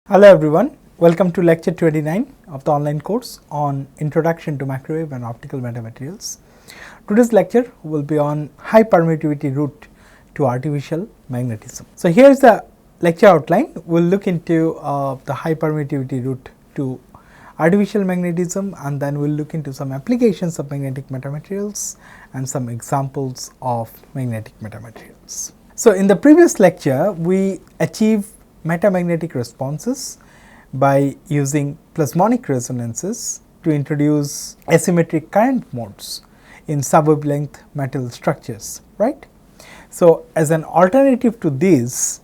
Hello everyone, welcome to lecture 29 of the online course on Introduction to Microwave and Optical Metamaterials. Today's lecture will be on high permittivity route to artificial magnetism. So here is the lecture outline. We will look into the high permittivity route to artificial magnetism, and then we will look into some applications of magnetic metamaterials and some examples of magnetic metamaterials. So in the previous lecture we achieved metamagnetic responses by using plasmonic resonances to introduce asymmetric current modes in sub-wavelength metal structures, right. So as an alternative to this,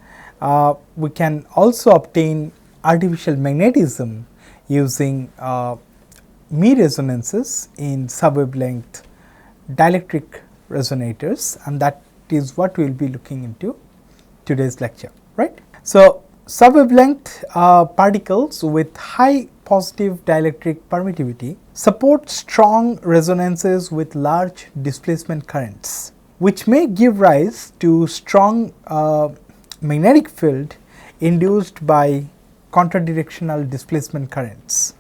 we can also obtain artificial magnetism using Me resonances in sub-wavelength dielectric resonators, and that is what we will be looking into today's lecture, right. So sub-wavelength particles with high positive dielectric permittivity support strong resonances with large displacement currents, which may give rise to strong magnetic field induced by contradirectional displacement currents.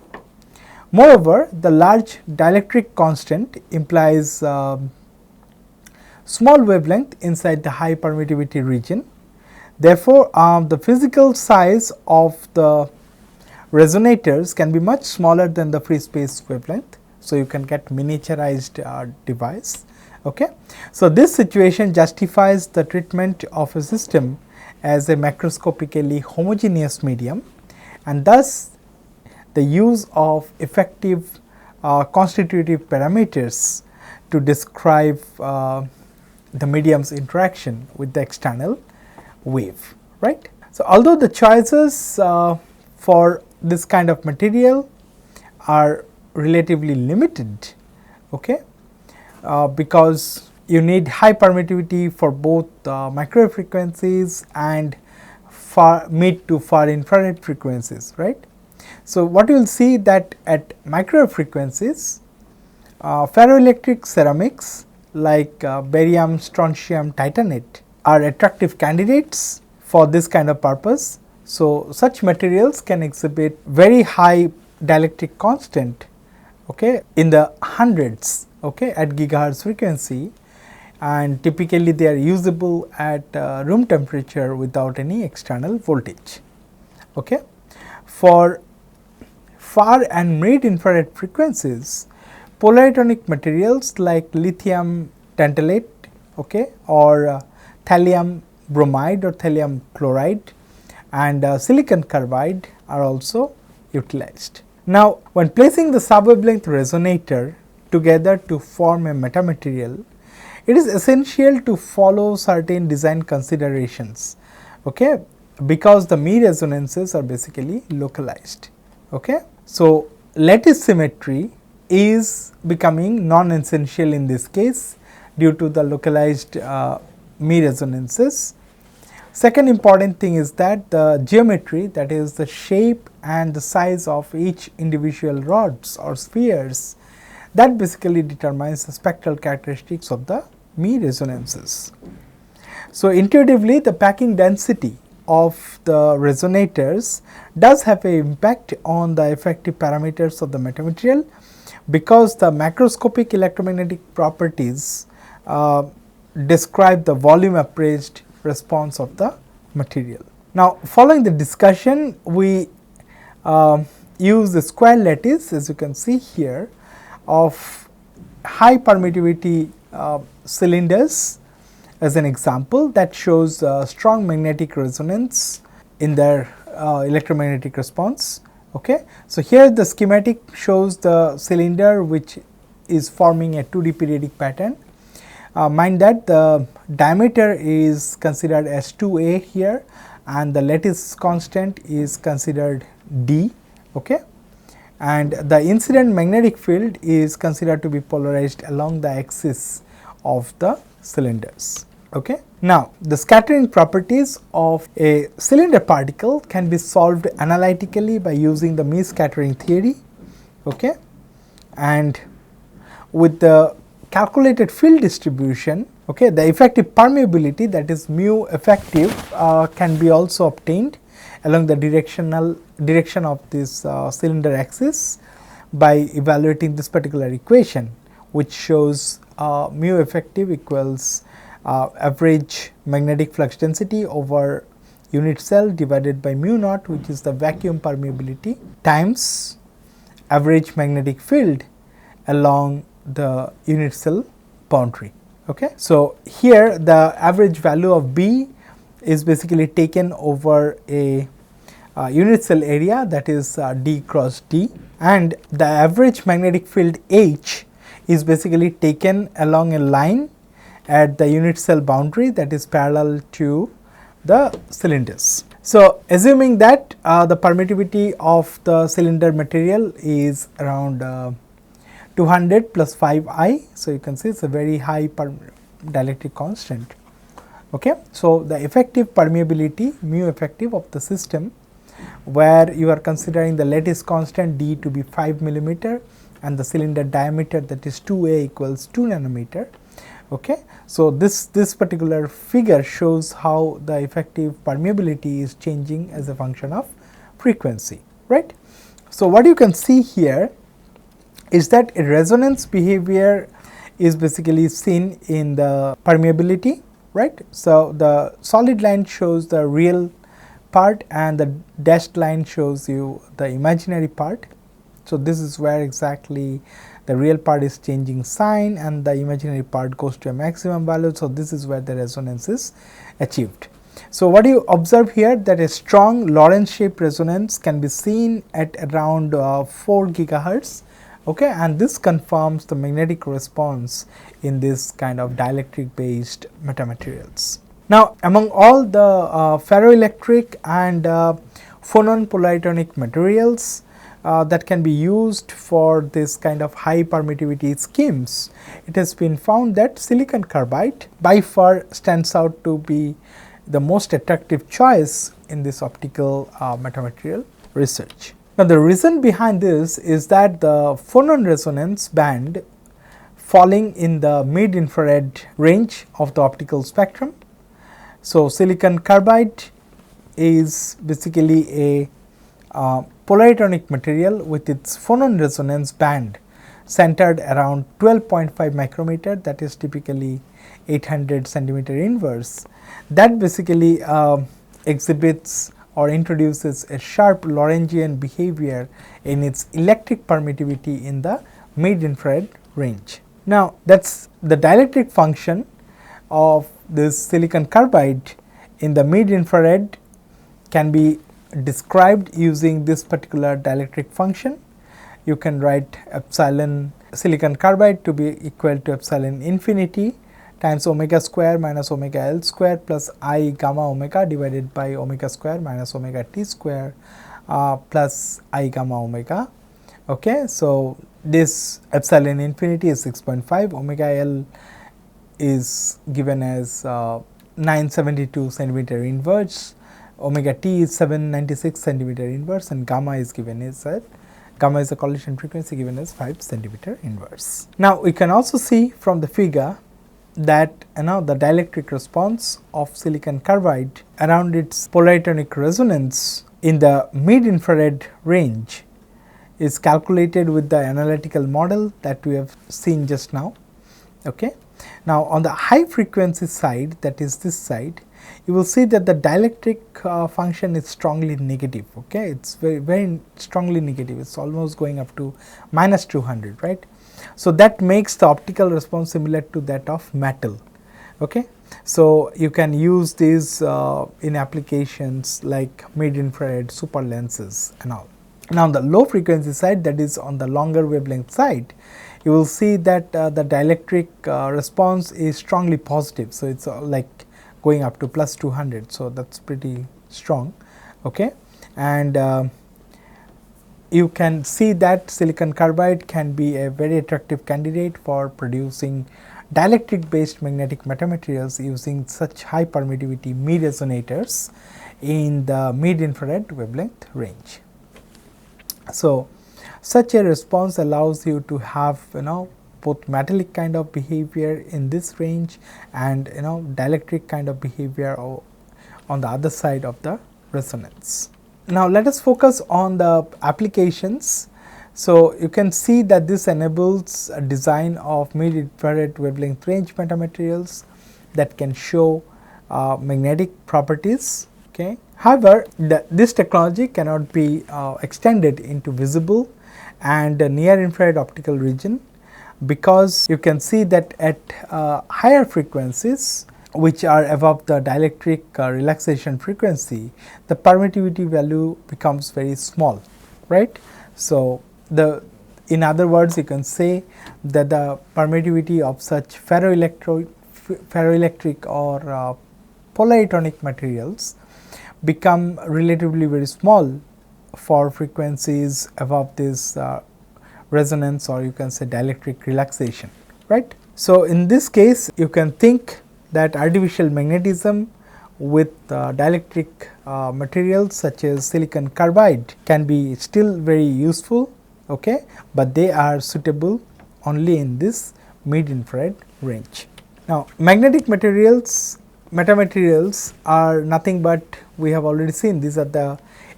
Moreover, the large dielectric constant implies small wavelength inside the high permittivity region. Therefore, the physical size of the resonators can be much smaller than the free space wavelength. So, you can get miniaturized device. Okay. So, this situation justifies the treatment of a system as a macroscopically homogeneous medium, and thus the use of effective constitutive parameters to describe the medium's interaction with the external wave, right. So, although the choices for this kind of material are relatively limited, okay, because you need high permittivity for both microwave frequencies and mid to far infrared frequencies, right. So, what you will see that at microwave frequencies, ferroelectric ceramics like barium, strontium, titanate are attractive candidates for this kind of purpose. So, such materials can exhibit very high dielectric constant, okay, in the hundreds, okay, at gigahertz frequency, and typically they are usable at room temperature without any external voltage. Okay. For far and mid infrared frequencies, polaritonic materials like lithium tantalate, okay, or thallium bromide or thallium chloride and silicon carbide are also utilized. Now, when placing the sub-wavelength resonator together to form a metamaterial, it is essential to follow certain design considerations, okay, because the Me resonances are basically localized. Okay. So, lattice symmetry is becoming non-essential in this case due to the localized Me resonances. Second important thing is that the geometry, that is the shape and the size of each individual rods or spheres, that basically determines the spectral characteristics of the Me resonances. So, intuitively the packing density of the resonators does have an impact on the effective parameters of the metamaterial, because the macroscopic electromagnetic properties describe the volume appraised response of the material. Now, following the discussion, we use the square lattice, as you can see here, of high permittivity cylinders as an example that shows strong magnetic resonance in their electromagnetic response. Okay. So, here the schematic shows the cylinder which is forming a 2D periodic pattern. Mind that the diameter is considered as 2a here, and the lattice constant is considered d, okay, and the incident magnetic field is considered to be polarized along the axis of the cylinders. Okay. Now, the scattering properties of a cylinder particle can be solved analytically by using the Me scattering theory, okay, and with the calculated field distribution, okay, the effective permeability, that is mu effective, can be also obtained along the direction of this cylinder axis by evaluating this particular equation, which shows mu effective equals average magnetic flux density over unit cell divided by mu naught, which is the vacuum permeability, times average magnetic field along the unit cell boundary. Okay. So, here the average value of B is basically taken over a unit cell area, that is D cross D, and the average magnetic field H is basically taken along a line at the unit cell boundary that is parallel to the cylinders. So, assuming that the permittivity of the cylinder material is around 200 plus 5 I. So, you can see it is a very high dielectric constant. Okay. So, the effective permeability mu effective of the system, where you are considering the lattice constant D to be 5 millimeter and the cylinder diameter, that is 2A equals 2 nanometer. Okay. So, this particular figure shows how the effective permeability is changing as a function of frequency, right. So, what you can see here is that a resonance behavior is basically seen in the permeability, right. So, the solid line shows the real part and the dashed line shows you the imaginary part. So, this is where exactly the real part is changing sign and the imaginary part goes to a maximum value. So, this is where the resonance is achieved. So, what you observe here, that a strong Lorentz shaped resonance can be seen at around 4 gigahertz, okay, and this confirms the magnetic response in this kind of dielectric based metamaterials. Now, among all the ferroelectric and phonon polytonic materials that can be used for this kind of high permittivity schemes, it has been found that silicon carbide by far stands out to be the most attractive choice in this optical metamaterial research. Now, the reason behind this is that the phonon resonance band falling in the mid infrared range of the optical spectrum. So, silicon carbide is basically a polytonic material with its phonon resonance band centered around 12.5 micrometer, that is typically 800 centimeter inverse, that basically exhibits or introduces a sharp Lorentzian behavior in its electric permittivity in the mid infrared range. Now, that is the dielectric function of this silicon carbide in the mid infrared can be described using this particular dielectric function. You can write epsilon silicon carbide to be equal to epsilon infinity times omega square minus omega L square plus I gamma omega divided by omega square minus omega T square plus I gamma omega. Okay. So, this epsilon infinity is 6.5, omega L is given as 972 centimeter inverse, omega T is 796 centimeter inverse, and gamma is given as gamma is the collision frequency given as 5 centimeter inverse. Now, we can also see from the figure that the dielectric response of silicon carbide around its polytonic resonance in the mid infrared range is calculated with the analytical model that we have seen just now. Okay. Now, on the high frequency side, that is this side, you will see that the dielectric function is strongly negative. Okay. It is very strongly negative, it is almost going up to minus 200, right. So, that makes the optical response similar to that of metal. Okay. So, you can use these in applications like mid infrared super lenses and all. Now, on the low frequency side, that is on the longer wavelength side, you will see that the dielectric response is strongly positive. So, it is like going up to plus 200. So, that is pretty strong. Okay. And you can see that silicon carbide can be a very attractive candidate for producing dielectric based magnetic metamaterials using such high permittivity Mi resonators in the mid infrared wavelength range. So, such a response allows you to have both metallic kind of behavior in this range and dielectric kind of behavior on the other side of the resonance. Now, let us focus on the applications. So, you can see that this enables a design of mid-infrared wavelength range metamaterials that can show magnetic properties. Okay. However, this technology cannot be extended into visible and near infrared optical region, because you can see that at higher frequencies, which are above the dielectric relaxation frequency, the permittivity value becomes very small, right. So, in other words, you can say that the permittivity of such ferroelectric or polaritonic materials become relatively very small for frequencies above this resonance, or you can say dielectric relaxation, right. So, in this case, you can think that artificial magnetism with dielectric materials such as silicon carbide can be still very useful, okay, but they are suitable only in this mid infrared range. Now, magnetic materials, metamaterials are nothing but, we have already seen, these are the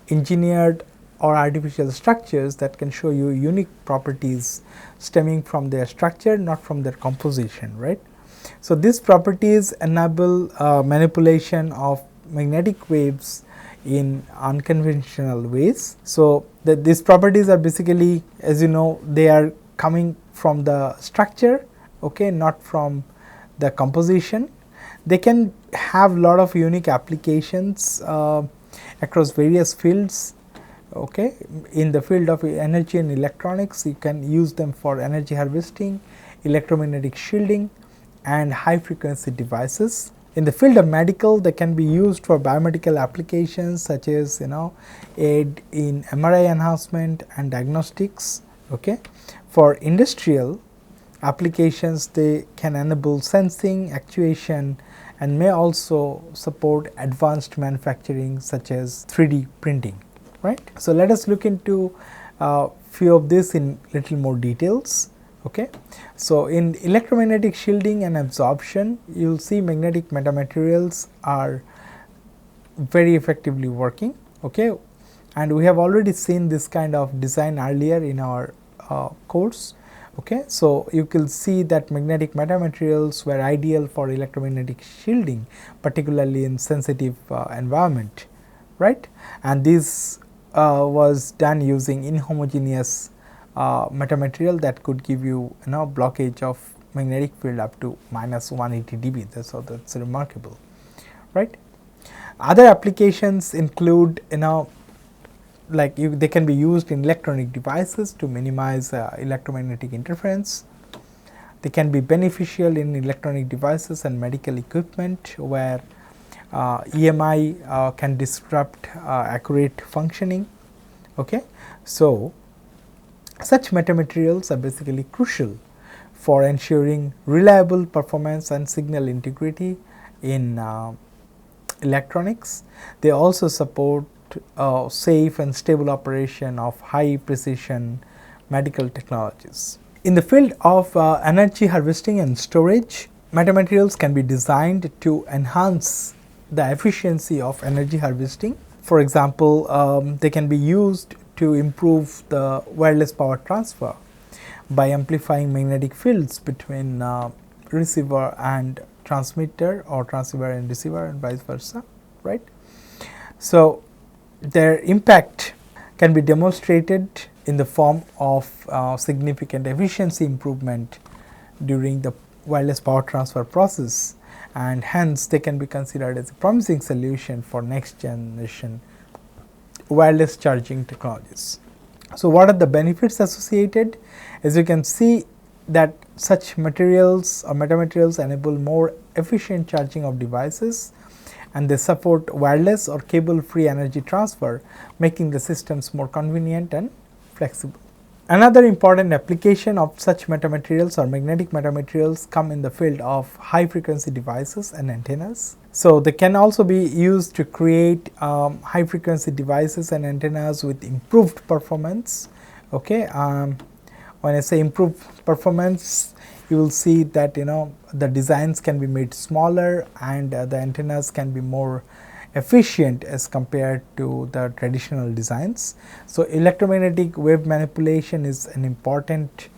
engineered or artificial structures that can show you unique properties stemming from their structure, not from their composition, right. So, these properties enable manipulation of magnetic waves in unconventional ways. So, these properties are basically, as you know, they are coming from the structure, okay, not from the composition. They can have lot of unique applications across various fields, okay. In the field of energy and electronics, you can use them for energy harvesting, electromagnetic shielding, and high frequency devices. In the field of medical, they can be used for biomedical applications such as aid in MRI enhancement and diagnostics, okay. For industrial applications, they can enable sensing, actuation, and may also support advanced manufacturing such as 3D printing, right. So, let us look into few of this in little more details. Okay. So, in electromagnetic shielding and absorption, you will see magnetic metamaterials are very effectively working, okay. And we have already seen this kind of design earlier in our course. Okay. So, you can see that magnetic metamaterials were ideal for electromagnetic shielding, particularly in sensitive environment, right. And this was done using inhomogeneous metamaterial that could give you blockage of magnetic field up to minus 180 dB. That's remarkable, right. Other applications include like they can be used in electronic devices to minimize electromagnetic interference. They can be beneficial in electronic devices and medical equipment where EMI can disrupt accurate functioning, okay. So, such metamaterials are basically crucial for ensuring reliable performance and signal integrity in electronics. They also support safe and stable operation of high precision medical technologies. In the field of energy harvesting and storage, metamaterials can be designed to enhance the efficiency of energy harvesting. For example, they can be used to improve the wireless power transfer by amplifying magnetic fields between receiver and transmitter, or transceiver and receiver, and vice versa, right. So, their impact can be demonstrated in the form of significant efficiency improvement during the wireless power transfer process, and hence they can be considered as a promising solution for next generation wireless charging technologies. So, what are the benefits associated? As you can see that such materials or metamaterials enable more efficient charging of devices, and they support wireless or cable free energy transfer, making the systems more convenient and flexible. Another important application of such metamaterials or magnetic metamaterials come in the field of high frequency devices and antennas. So, they can also be used to create high frequency devices and antennas with improved performance. Okay. When I say improved performance, you will see that the designs can be made smaller, and the antennas can be more efficient as compared to the traditional designs. So, electromagnetic wave manipulation is an important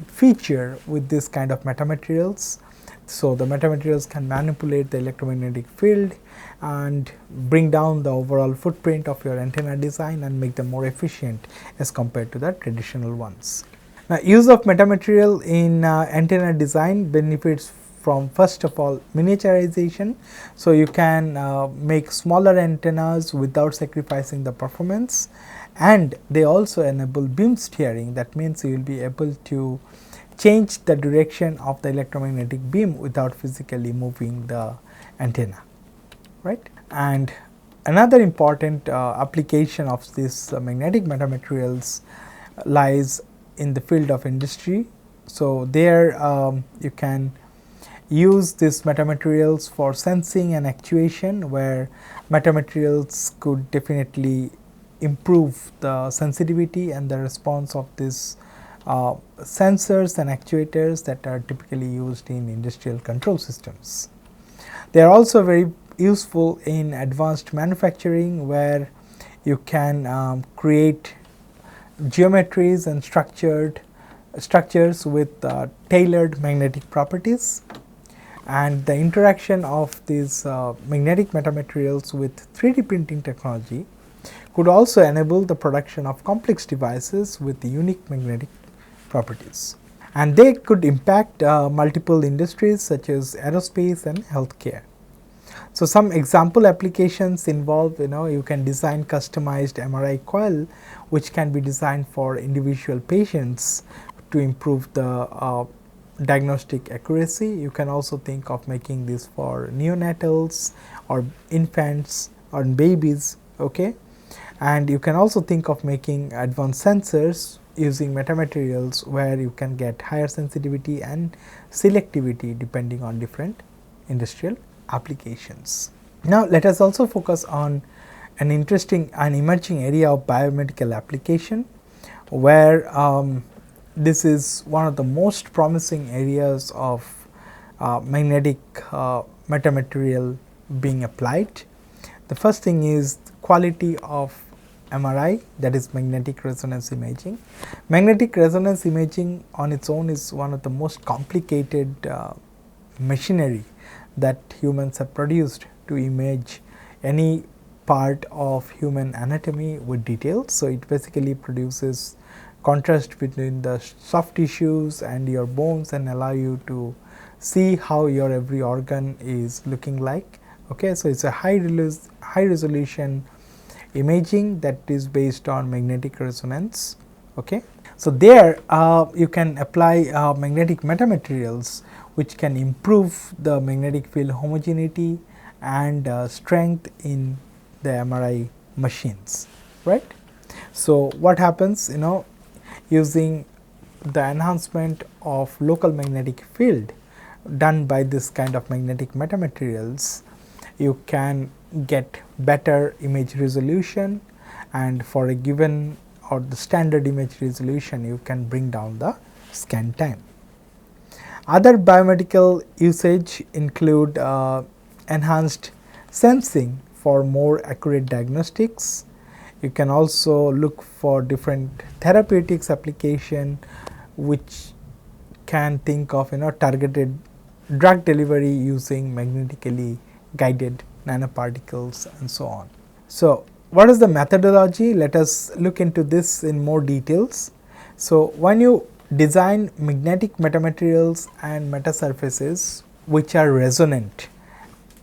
feature with this kind of metamaterials. So, the metamaterials can manipulate the electromagnetic field and bring down the overall footprint of your antenna design and make them more efficient as compared to the traditional ones. Now, use of metamaterial in antenna design benefits from first of all miniaturization. So, you can make smaller antennas without sacrificing the performance, and they also enable beam steering. That means, you will be able to change the direction of the electromagnetic beam without physically moving the antenna, right. And another important application of this magnetic metamaterials lies in the field of industry. So, there you can use this metamaterials for sensing and actuation, where metamaterials could definitely improve the sensitivity and the response of these sensors and actuators that are typically used in industrial control systems. They are also very useful in advanced manufacturing, where you can create geometries and structures with tailored magnetic properties, and the interaction of these magnetic metamaterials with 3D printing technology could also enable the production of complex devices with unique magnetic properties, and they could impact multiple industries such as aerospace and healthcare. So, some example applications involve, you can design customized MRI coil which can be designed for individual patients to improve the diagnostic accuracy. You can also think of making this for neonatals or infants or babies, okay. And you can also think of making advanced sensors using metamaterials, where you can get higher sensitivity and selectivity depending on different industrial applications. Now, let us also focus on an interesting and emerging area of biomedical application, where this is one of the most promising areas of magnetic metamaterial being applied. The first thing is quality of MRI, that is magnetic resonance imaging. Magnetic resonance imaging on its own is one of the most complicated machinery that humans have produced to image any part of human anatomy with details. So, it basically produces contrast between the soft tissues and your bones and allow you to see how your every organ is looking like. Okay. So, it is a high resolution imaging that is based on magnetic resonance. Okay. So, there you can apply magnetic metamaterials which can improve the magnetic field homogeneity and strength in the MRI machines, right. So, what happens, using the enhancement of local magnetic field done by this kind of magnetic metamaterials, you can get better image resolution, and for a given or the standard image resolution you can bring down the scan time. Other biomedical usage include enhanced sensing for more accurate diagnostics. You can also look for different therapeutics application which can think of targeted drug delivery using magnetically guided nanoparticles and so on. So, what is the methodology? Let us look into this in more details. So, when you design magnetic metamaterials and metasurfaces which are resonant,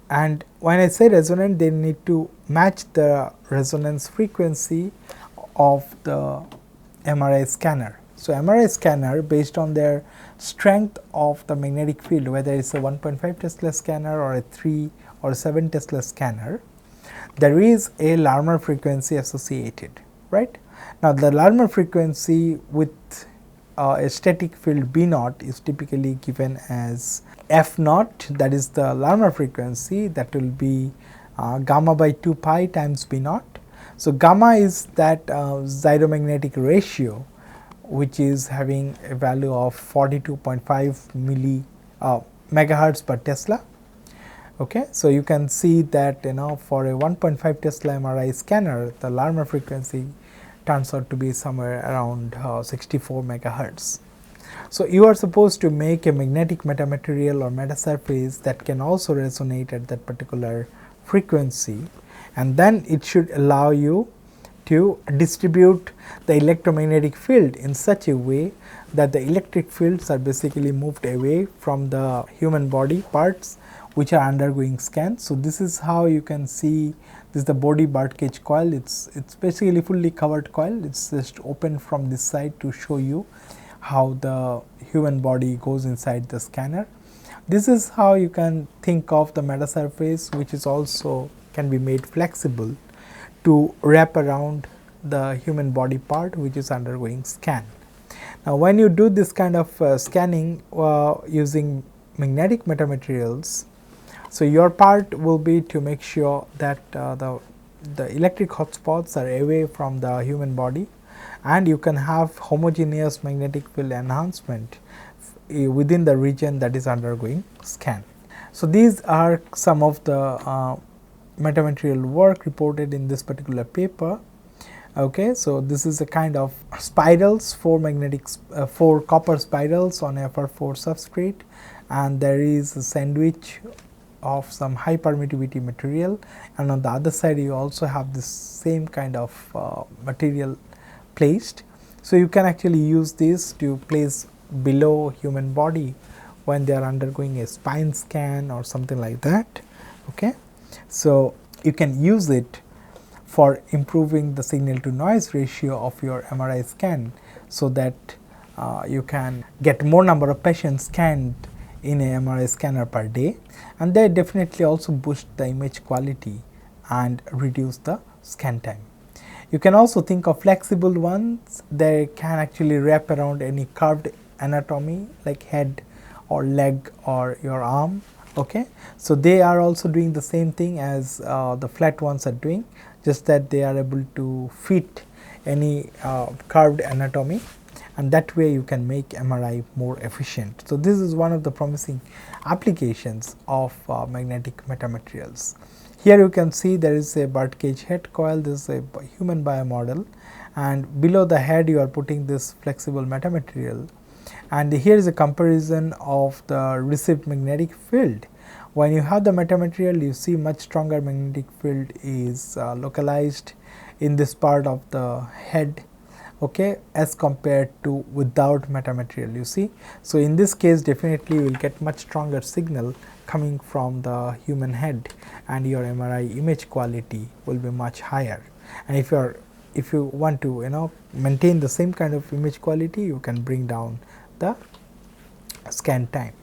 and when I say resonant, they need to match the resonance frequency of the MRI scanner. So, MRI scanner, based on their strength of the magnetic field, whether it is a 1.5 Tesla scanner or a 3 or 7 Tesla scanner, there is a Larmor frequency associated, right. Now, the Larmor frequency with a static field B naught is typically given as F naught, that is the Larmor frequency, that will be gamma by 2 pi times B naught. So, gamma is that gyromagnetic ratio which is having a value of 42.5 megahertz per Tesla, Okay, so you can see that for a 1.5 Tesla MRI scanner, the Larmor frequency turns out to be somewhere around 64 megahertz. So you are supposed to make a magnetic metamaterial or metasurface that can also resonate at that particular frequency, and then it should allow you to distribute the electromagnetic field in such a way that the electric fields are basically moved away from the human body parts which are undergoing scan. So this is how you can see this is the body birdcage coil. It's basically fully covered coil. It's just open from this side to show you how the human body goes inside the scanner. This is how you can think of the metasurface, which is also can be made flexible to wrap around the human body part which is undergoing scan. Now, when you do this kind of scanning using magnetic metamaterials, so your part will be to make sure that the electric hotspots are away from the human body, and you can have homogeneous magnetic field enhancement within the region that is undergoing scan. So, these are some of the metamaterial work reported in this particular paper. Okay, so this is a kind of spirals, 4 copper spirals on FR4 substrate, and there is a sandwich of some high permittivity material, and on the other side you also have this same kind of material placed. So you can actually use this to place below human body when they are undergoing a spine scan or something like that. Okay. So you can use it for improving the signal to noise ratio of your MRI scan, so that you can get more number of patients scanned in a MRI scanner per day, and they definitely also boost the image quality and reduce the scan time. You can also think of flexible ones. They can actually wrap around any curved anatomy like head or leg or your arm. Okay. So they are also doing the same thing as the flat ones are doing, just that they are able to fit any curved anatomy, and that way you can make MRI more efficient. So this is one of the promising applications of magnetic metamaterials. Here you can see there is a birdcage head coil. This is a human biomodel, and below the head you are putting this flexible metamaterial, and here is a comparison of the received magnetic field. When you have the metamaterial, you see much stronger magnetic field is localized in this part of the head, okay, as compared to without metamaterial, you see. So in this case definitely you will get much stronger signal coming from the human head, and your MRI image quality will be much higher. And if you want to maintain the same kind of image quality, you can bring down the scan time.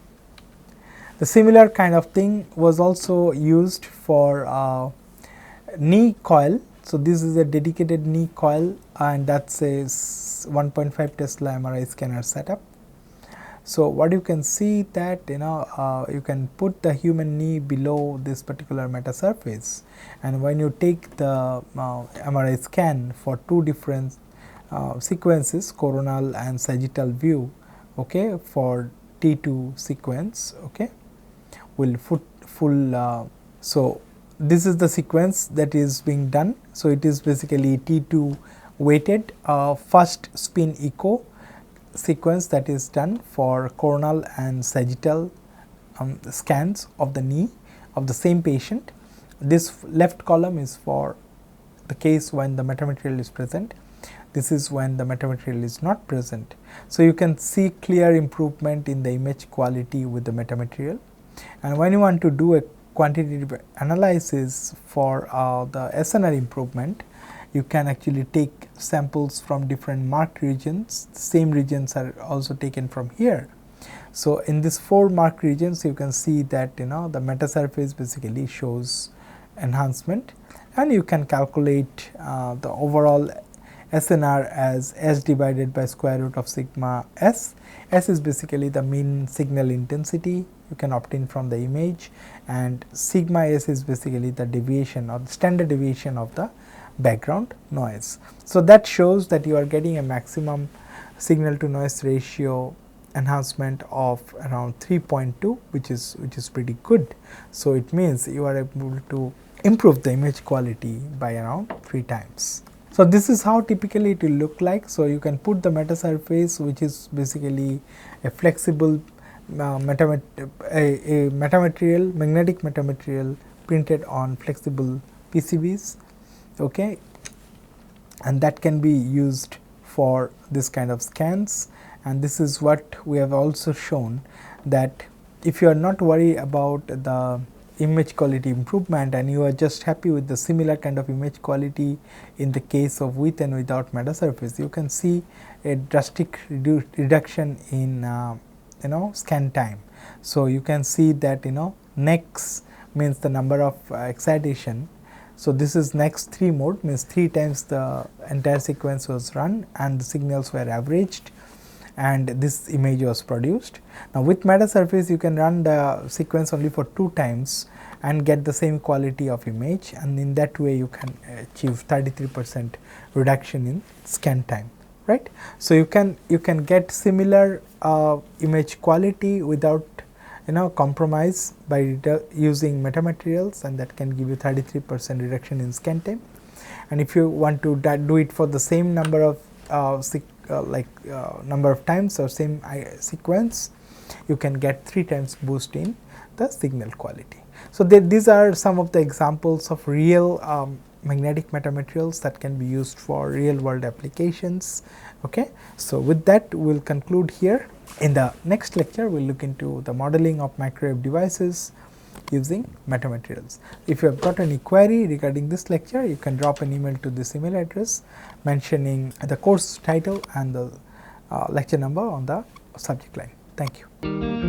The similar kind of thing was also used for knee coil. So this is a dedicated knee coil, and that's a 1.5 Tesla MRI scanner setup. So what you can see that you can put the human knee below this particular metasurface, and when you take the MRI scan for two different sequences, coronal and sagittal view, okay, for T2 sequence, okay, will full so this is the sequence that is being done. So it is basically T2 weighted first spin echo sequence that is done for coronal and sagittal scans of the knee of the same patient. This left column is for the case when the metamaterial is present. This is when the metamaterial is not present. So you can see clear improvement in the image quality with the metamaterial. And when you want to do a quantitative analysis for the SNR improvement, you can actually take samples from different marked regions. The same regions are also taken from here. So in these 4 marked regions, you can see that the metasurface basically shows enhancement, and you can calculate the overall SNR as S divided by square root of sigma S. S is basically the mean signal intensity you can obtain from the image, and sigma S is basically the deviation or the standard deviation of the background noise. So that shows that you are getting a maximum signal to noise ratio enhancement of around 3.2, which is pretty good. So, it means you are able to improve the image quality by around 3 times. So, this is how typically it will look like. So, you can put the meta surface, which is basically a flexible metamaterial, magnetic metamaterial printed on flexible PCBs, okay, and that can be used for this kind of scans. And this is what we have also shown, that if you are not worried about the image quality improvement and you are just happy with the similar kind of image quality in the case of with and without meta surface, you can see a drastic reduction in scan time. So, you can see that next means the number of excitation. So, this is next 3 mode, means 3 times the entire sequence was run and the signals were averaged and this image was produced. Now, with meta surface you can run the sequence only for 2 times and get the same quality of image, and in that way you can achieve 33% reduction in scan time, right. So, you can get similar image quality without compromise by using metamaterials, and that can give you 33% reduction in scan time. And if you want to do it for the same number of number of times or same sequence, you can get 3 times boost in the signal quality. So, these are some of the examples of real magnetic metamaterials that can be used for real world applications. Okay. So, with that we will conclude here. In the next lecture we will look into the modeling of microwave devices using metamaterials. If you have got any query regarding this lecture, you can drop an email to this email address mentioning the course title and the lecture number on the subject line. Thank you.